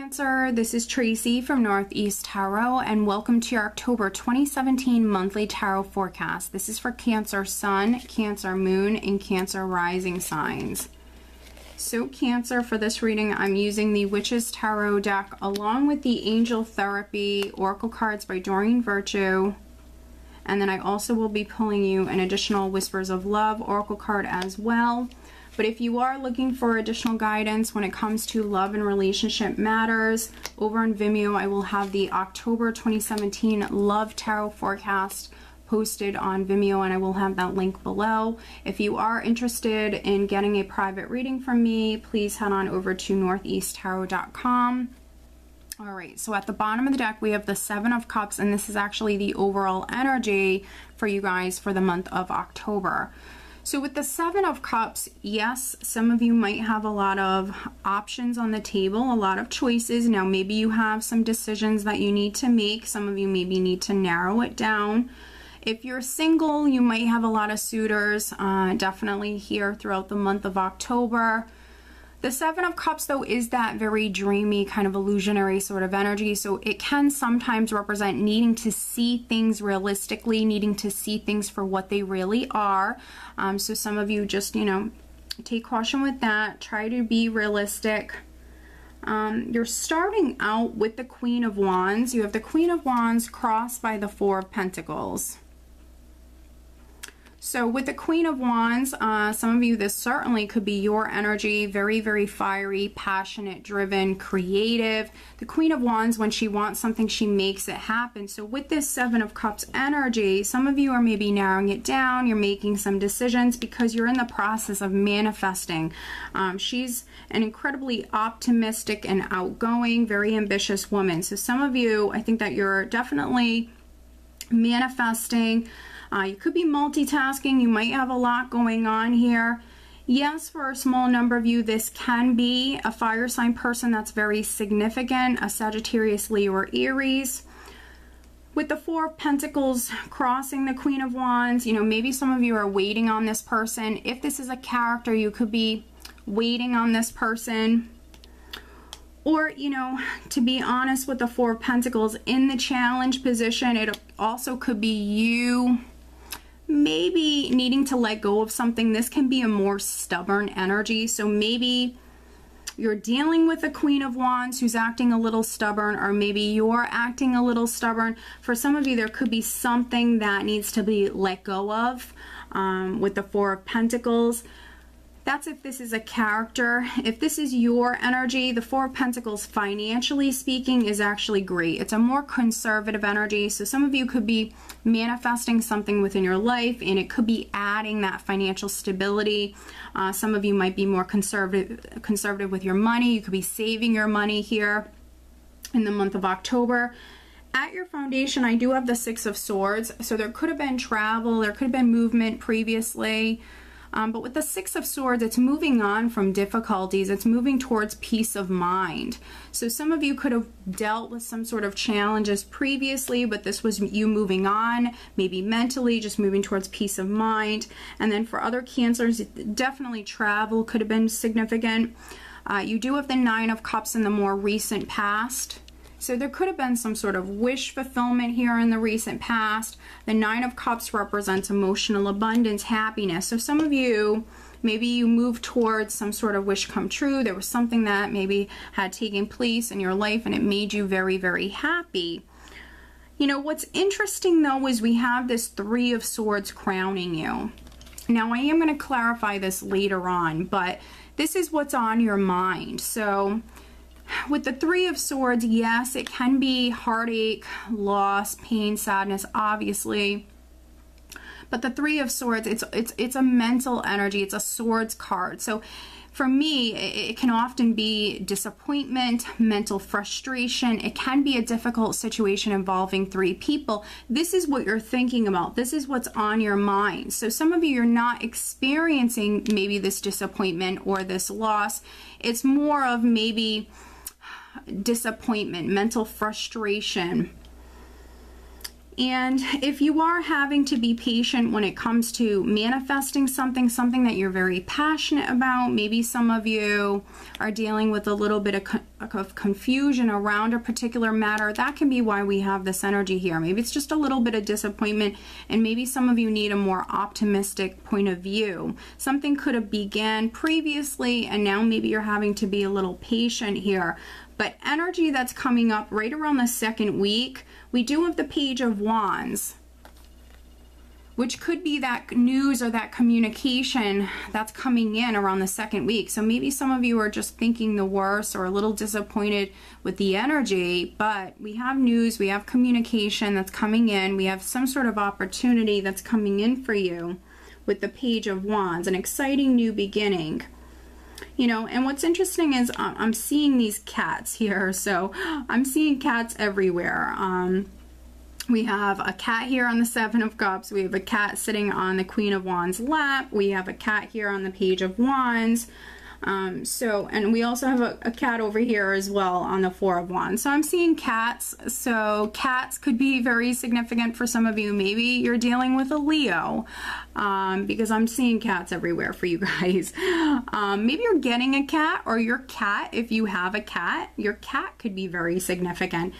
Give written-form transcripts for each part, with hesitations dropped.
Cancer, this is Tracy from Northeast Tarot, and welcome to your October 2017 monthly tarot forecast. This is for Cancer Sun, Cancer Moon, and Cancer Rising signs. So Cancer, for this reading, I'm using the Witches Tarot deck along with the Angel Therapy Oracle cards by Doreen Virtue. And then I also will be pulling you an additional Whispers of Love Oracle card as well. But if you are looking for additional guidance when it comes to love and relationship matters, over on Vimeo, I will have the October 2017 Love Tarot Forecast posted on Vimeo, and I will have that link below. If you are interested in getting a private reading from me, please head on over to northeasttarot.com. All right, so at the bottom of the deck, we have the Seven of Cups, and this is actually the overall energy for you guys for the month of October. So with the Seven of Cups, yes, some of you might have a lot of options on the table, a lot of choices. Now, maybe you have some decisions that you need to make. Some of you maybe need to narrow it down. If you're single, you might have a lot of suitors, definitely here throughout the month of October. The Seven of Cups, though, is that very dreamy, kind of illusionary sort of energy. So it can sometimes represent needing to see things realistically, needing to see things for what they really are. So some of you just, you know, take caution with that. Try to be realistic. You're starting out with the Queen of Wands. You have the Queen of Wands crossed by the Four of Pentacles. So with the Queen of Wands, some of you, this certainly could be your energy, very, very fiery, passionate, driven, creative. The Queen of Wands, when she wants something, she makes it happen. So with this Seven of Cups energy, some of you are maybe narrowing it down. You're making some decisions because you're in the process of manifesting. She's an incredibly optimistic and outgoing, very ambitious woman. So some of you, I think that you're definitely manifesting. You could be multitasking. You might have a lot going on here. Yes, for a small number of you, this can be a fire sign person that's very significant, a Sagittarius, Leo, or Aries. With the Four of Pentacles crossing the Queen of Wands, you know, maybe some of you are waiting on this person. If this is a character, you could be waiting on this person. Or, you know, to be honest, with the Four of Pentacles in the challenge position, it also could be you maybe needing to let go of something. This can be a more stubborn energy. So maybe you're dealing with a Queen of Wands who's acting a little stubborn, or maybe you're acting a little stubborn. For some of you, there could be something that needs to be let go of with the Four of Pentacles. That's if this is a character. If this is your energy, the Four of Pentacles, financially speaking, is actually great. It's a more conservative energy. So some of you could be manifesting something within your life, and it could be adding that financial stability. Some of you might be more conservative with your money. You could be saving your money here in the month of October. At your foundation, I do have the Six of Swords. So there could have been travel, there could have been movement previously. But with the Six of Swords, it's moving on from difficulties. It's moving towards peace of mind. So some of you could have dealt with some sort of challenges previously, but this was you moving on, maybe mentally, just moving towards peace of mind. And then for other Cancers, definitely travel could have been significant. You do have the Nine of Cups in the more recent past. So there could have been some sort of wish fulfillment here in the recent past. The Nine of Cups represents emotional abundance, happiness. So some of you, maybe you moved towards some sort of wish come true. There was something that maybe had taken place in your life and it made you very, very happy. You know, what's interesting though is we have this Three of Swords crowning you. Now I am going to clarify this later on, but this is what's on your mind. So with the Three of Swords, yes, it can be heartache, loss, pain, sadness, obviously. But the Three of Swords, it's a mental energy. It's a swords card. So for me, it can often be disappointment, mental frustration. It can be a difficult situation involving three people. This is what you're thinking about. This is what's on your mind. So some of you, you're not experiencing maybe this disappointment or this loss. It's more of maybe disappointment, mental frustration. And if you are having to be patient when it comes to manifesting something that you're very passionate about, maybe some of you are dealing with a little bit of confusion around a particular matter, that can be why we have this energy here. Maybe it's just a little bit of disappointment, and maybe some of you need a more optimistic point of view. Something could have began previously, and now maybe you're having to be a little patient here. But energy that's coming up right around the second week, we do have the Page of Wands, which could be that news or that communication that's coming in around the second week. So maybe some of you are just thinking the worst or a little disappointed with the energy, but we have news, we have communication that's coming in, we have some sort of opportunity that's coming in for you with the Page of Wands, an exciting new beginning. You know, and what's interesting is I'm seeing these cats here. So I'm seeing cats everywhere. We have a cat here on the Seven of Cups. We have a cat sitting on the Queen of Wands lap. We have a cat here on the Page of Wands. And we also have a cat over here as well on the Four of Wands. So I'm seeing cats. So cats could be very significant for some of you. Maybe you're dealing with a Leo, because I'm seeing cats everywhere for you guys. Maybe you're getting a cat, or your cat, if you have a cat, your cat could be very significant.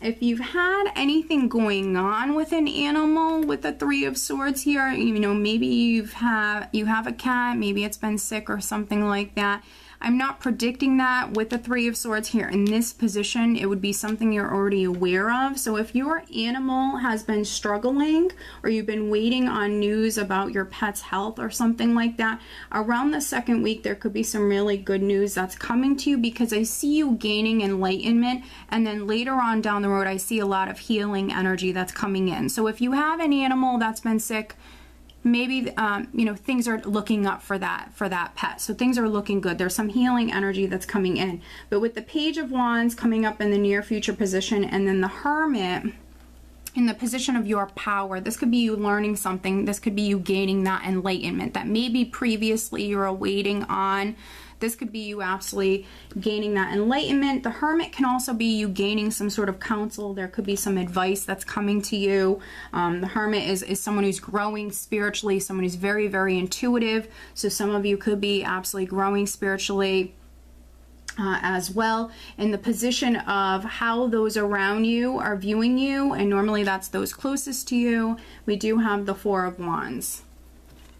If you've had anything going on with an animal with the Three of Swords here, you know, maybe you have a cat, maybe it's been sick or something like that. I'm not predicting that with the Three of Swords here in this position. It would be something you're already aware of. So if your animal has been struggling, or you've been waiting on news about your pet's health or something like that, around the second week there could be some really good news that's coming to you, because I see you gaining enlightenment, and then later on down the road I see a lot of healing energy that's coming in. So if you have an animal that's been sick, maybe you know, things are looking up for that pet. So things are looking good. There's some healing energy that's coming in. But with the Page of Wands coming up in the near future position, and then the Hermit in the position of your power, this could be you learning something. This could be you gaining that enlightenment that maybe previously you were waiting on. This could be you absolutely gaining that enlightenment. The Hermit can also be you gaining some sort of counsel. There could be some advice that's coming to you. The Hermit is someone who's growing spiritually, someone who's very, very intuitive. So some of you could be absolutely growing spiritually as well, in the position of how those around you are viewing you. And normally that's those closest to you. We do have the Four of Wands.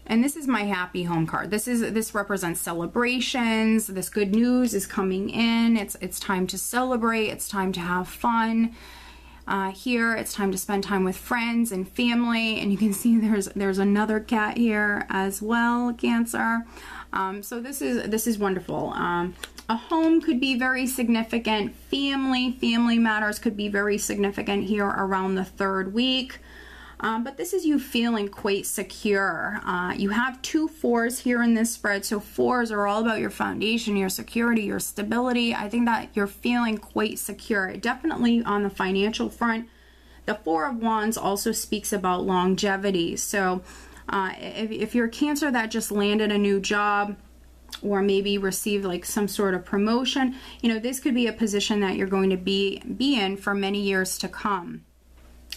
And this is my happy home card. This represents celebrations. This good news is coming in. It's time to celebrate. It's time to have fun. Here it's time to spend time with friends and family. And you can see there's another cat here as well, Cancer. So this is wonderful. A home could be very significant. Family matters could be very significant here around the third week. But this is you feeling quite secure. You have 2 4s here in this spread. So 4s are all about your foundation, your security, your stability. I think that you're feeling quite secure. Definitely on the financial front. The Four of Wands also speaks about longevity. So if you're a Cancer that just landed a new job, or maybe received like some sort of promotion, you know, this could be a position that you're going to be in for many years to come.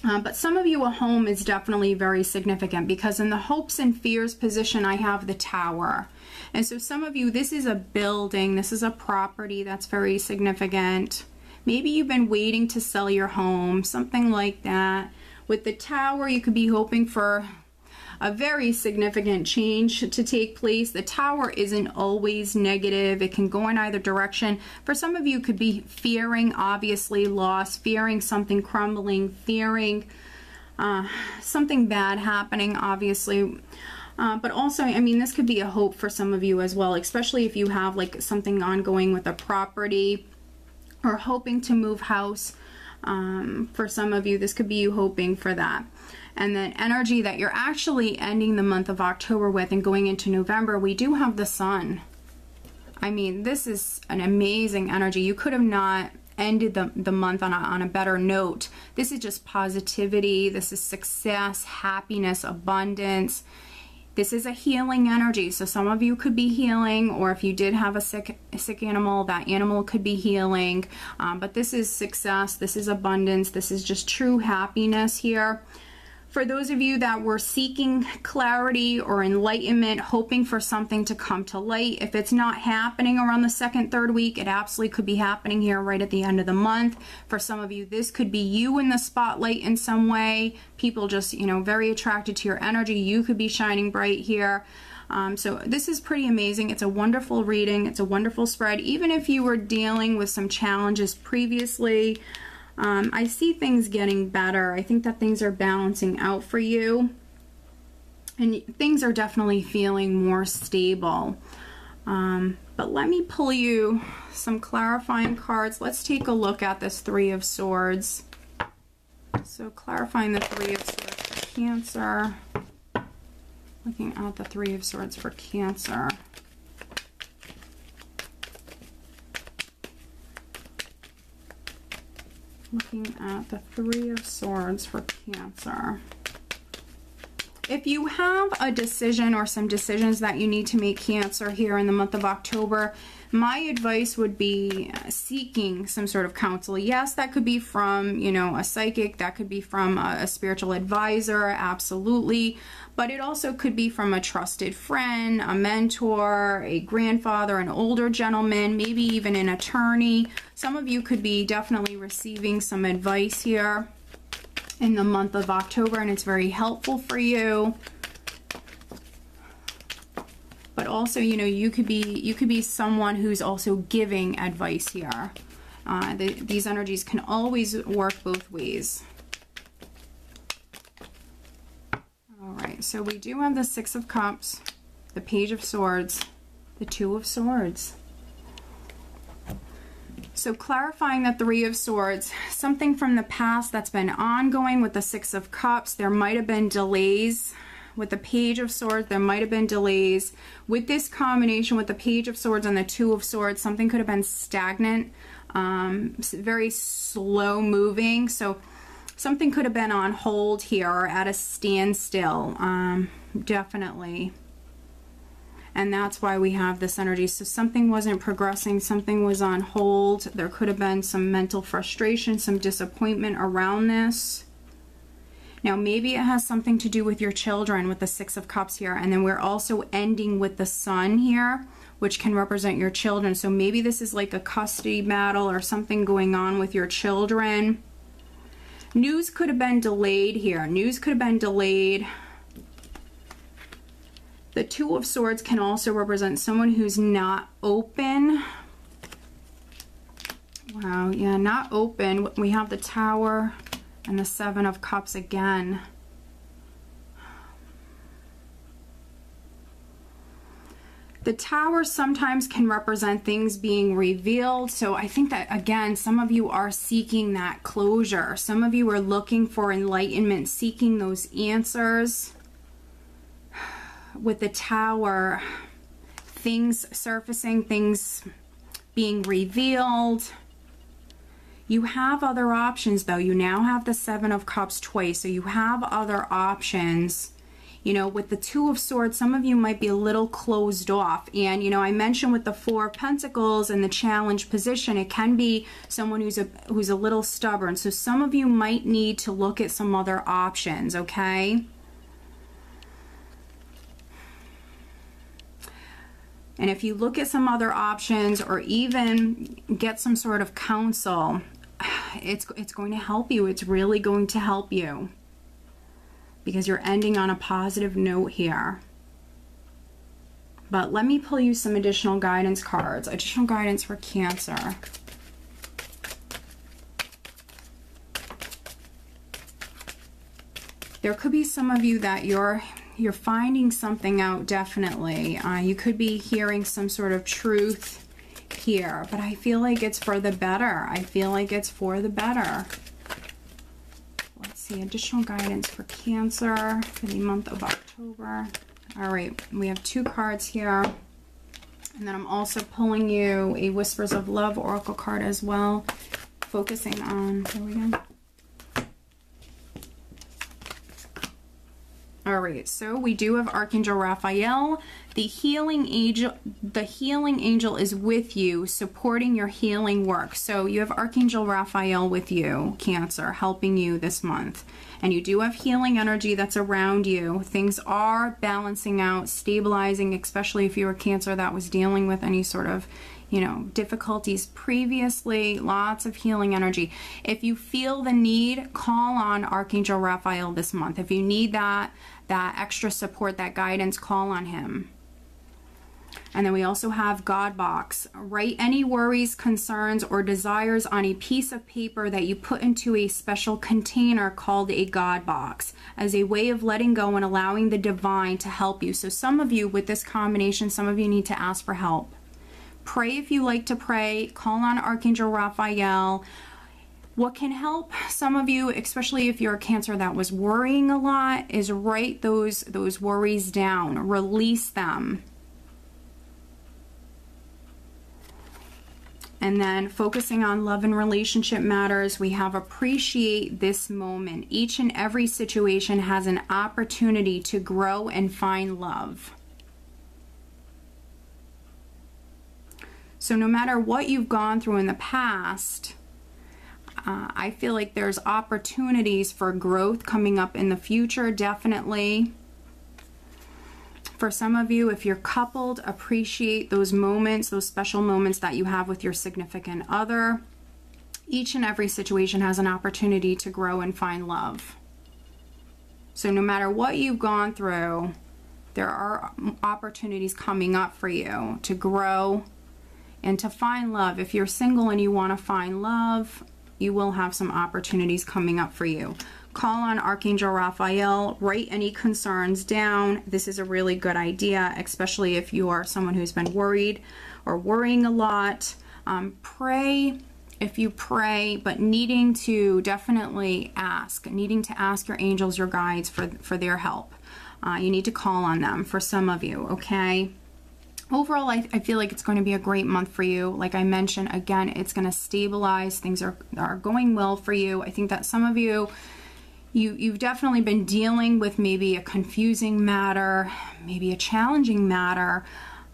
But some of you, a home is definitely very significant, because in the hopes and fears position I have the Tower. And so some of you, this is a building, this is a property that's very significant. Maybe you've been waiting to sell your home, something like that. With the Tower, you could be hoping for a very significant change to take place. The Tower isn't always negative. It can go in either direction. For some of you, it could be fearing, obviously, loss, fearing something crumbling, fearing something bad happening, obviously. But also, I mean, this could be a hope for some of you as well, especially if you have like something ongoing with a property or hoping to move house. For some of you, this could be you hoping for that. And then energy that you're actually ending the month of October with and going into November, we do have the Sun. I mean, this is an amazing energy. You could have not ended the month on a better note. This is just positivity. This is success, happiness, abundance. This is a healing energy, so some of you could be healing, or if you did have a sick animal, that animal could be healing. But this is success, this is abundance, this is just true happiness here. For those of you that were seeking clarity or enlightenment, hoping for something to come to light, if it's not happening around the second, third week, it absolutely could be happening here right at the end of the month. For some of you, this could be you in the spotlight in some way. People just, you know, very attracted to your energy. You could be shining bright here. So this is pretty amazing. It's a wonderful reading. It's a wonderful spread. Even if you were dealing with some challenges previously, I see things getting better. I think that things are balancing out for you, and things are definitely feeling more stable. But let me pull you some clarifying cards. Let's take a look at this Three of Swords. So clarifying the Three of Swords for Cancer. Looking at the Three of Swords for Cancer. Looking at the Three of Swords for Cancer. If you have a decision or some decisions that you need to make, Cancer, here in the month of October, my advice would be seeking some sort of counsel. Yes, that could be from, you know, a psychic, that could be from a spiritual advisor, absolutely. But it also could be from a trusted friend, a mentor, a grandfather, an older gentleman, maybe even an attorney. Some of you could be definitely receiving some advice here in the month of October, and it's very helpful for you. But also, you know, you could be someone who's also giving advice here. These energies can always work both ways. All right, so we do have the Six of Cups, the Page of Swords, the Two of Swords. So clarifying the Three of Swords, something from the past that's been ongoing with the Six of Cups. There might have been delays. With the Page of Swords, there might have been delays. With this combination with the Page of Swords and the Two of Swords, something could have been stagnant, very slow moving. So something could have been on hold here or at a standstill, definitely. And that's why we have this energy. So something wasn't progressing, something was on hold. There could have been some mental frustration, some disappointment around this. Now, maybe it has something to do with your children with the Six of Cups here. And then we're also ending with the Sun here, which can represent your children. So maybe this is like a custody battle or something going on with your children. News could have been delayed here. News could have been delayed. The Two of Swords can also represent someone who's not open. Wow, yeah, not open. We have the Tower and the Seven of Cups again. The Tower sometimes can represent things being revealed. So I think that, again, some of you are seeking that closure. Some of you are looking for enlightenment, seeking those answers. With the Tower, things surfacing, things being revealed. You have other options, though. You now have the Seven of Cups twice, so you have other options. You know, with the Two of Swords, some of you might be a little closed off. And, you know, I mentioned with the Four of Pentacles and the challenge position, it can be someone who's a little stubborn. So some of you might need to look at some other options, okay? And if you look at some other options or even get some sort of counsel, it's going to help you. It's really going to help you because you're ending on a positive note here. But let me pull you some additional guidance cards, additional guidance for Cancer. There could be some of you that you're finding something out, definitely. You could be hearing some sort of truth here, but I feel like it's for the better. I feel like it's for the better. Let's see, additional guidance for Cancer for the month of October. All right, we have two cards here. And then I'm also pulling you a Whispers of Love Oracle card as well, focusing on, here we go. All right, so we do have Archangel Raphael. The healing angel is with you, supporting your healing work. So you have Archangel Raphael with you, Cancer, helping you this month. And you do have healing energy that's around you. Things are balancing out, stabilizing, especially if you're a Cancer that was dealing with any sort of, you know, difficulties previously. Lots of healing energy. If you feel the need, call on Archangel Raphael this month. If you need that extra support, that guidance, call on him. And then we also have God box. Write any worries, concerns, or desires on a piece of paper that you put into a special container called a God box as a way of letting go and allowing the divine to help you. So some of you with this combination, some of you need to ask for help. Pray if you like to pray. Call on Archangel Raphael. What can help some of you, especially if you're a Cancer that was worrying a lot, is write those worries down. Release them. And then focusing on love and relationship matters, we have appreciate this moment. Each and every situation has an opportunity to grow and find love. So no matter what you've gone through in the past, I feel like there's opportunities for growth coming up in the future, definitely. For some of you, if you're coupled, appreciate those moments, those special moments that you have with your significant other. Each and every situation has an opportunity to grow and find love. So no matter what you've gone through, there are opportunities coming up for you to grow and to find love. If you're single and you want to find love, you will have some opportunities coming up for you. Call on Archangel Raphael. Write any concerns down. This is a really good idea, especially if you are someone who's been worried or worrying a lot. Pray if you pray, but needing to definitely ask. Needing to ask your angels, your guides for their help. You need to call on them for some of you, okay? Overall, I feel like it's going to be a great month for you. Like I mentioned, again, it's going to stabilize. Things are going well for you. I think that some of you, you've definitely been dealing with maybe a confusing matter, maybe a challenging matter,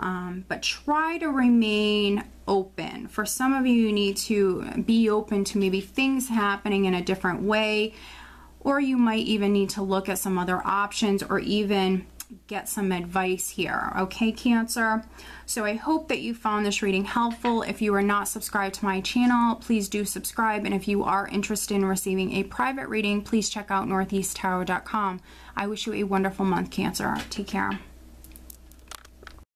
but try to remain open. For some of you, you need to be open to maybe things happening in a different way, or you might even need to look at some other options or even get some advice here, okay, Cancer? So I hope that you found this reading helpful. If you are not subscribed to my channel, please do subscribe, and if you are interested in receiving a private reading, please check out northeasttarot.com. I wish you a wonderful month, Cancer. Take care.